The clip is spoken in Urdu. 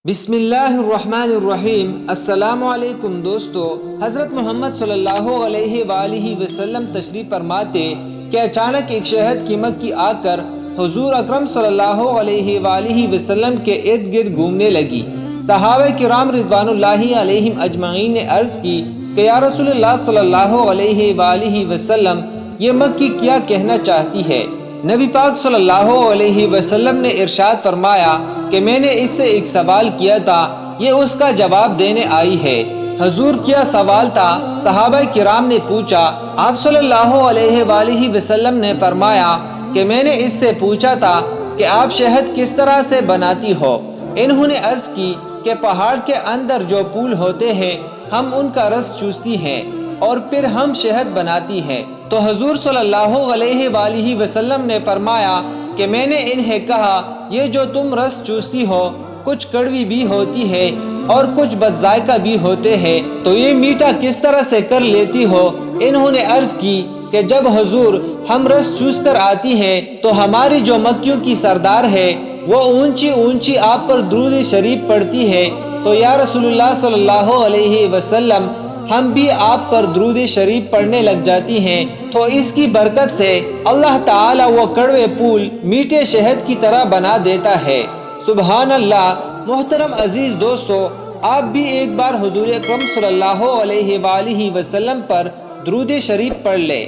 بسم اللہ الرحمن الرحیم۔ السلام علیکم دوستو۔ حضرت محمد صلی اللہ علیہ وآلہ وسلم تشریف فرماتے کہ اچانک ایک شہد کی مکھی آ کر حضور اکرم صلی اللہ علیہ وآلہ وسلم کے ارد گرد گھومنے لگی۔ صحابہ کرام رضوان اللہ علیہم اجمعین نے عرض کی کہ یا رسول اللہ صلی اللہ علیہ وآلہ وسلم، یہ مکھی کیا کہنا چاہتی ہے؟ نبی پاک صلی اللہ علیہ وسلم نے ارشاد فرمایا کہ میں نے اس سے ایک سوال کیا تھا، یہ اس کا جواب دینے آئی ہے۔ حضور کیا سوال تھا؟ صحابہ کرام نے پوچھا۔ آپ صلی اللہ علیہ وآلہ وسلم نے فرمایا کہ میں نے اس سے پوچھا تھا کہ آپ شہد کس طرح سے بناتی ہو؟ انہوں نے عرض کی کہ پہاڑ کے اندر جو پھول ہوتے ہیں ہم ان کا رس چوستی ہیں اور پھر ہم شہد بناتی ہیں۔ تو حضور صلی اللہ علیہ وآلہ وسلم نے فرمایا کہ میں نے انہیں کہا، یہ جو تم رس چوستی ہو کچھ کڑوی بھی ہوتی ہے اور کچھ بد ذائقہ بھی ہوتے ہیں، تو یہ میٹھا کس طرح سے کر لیتی ہو؟ انہوں نے عرض کی کہ جب حضور ہم رس چوس کر آتی ہیں تو ہماری جو مکھیوں کی سردار ہے وہ اونچی اونچی آپ پر درود شریف پڑھتی ہے، تو یا رسول اللہ صلی اللہ علیہ وسلم ہم بھی آپ پر درود شریف پڑھنے لگ جاتی ہیں، تو اس کی برکت سے اللہ تعالیٰ وہ کڑوے پھول میٹھے شہد کی طرح بنا دیتا ہے۔ سبحان اللہ۔ محترم عزیز دوستو، آپ بھی ایک بار حضور اکرم صلی اللہ علیہ وآلہ وسلم پر درود شریف پڑھ لیں۔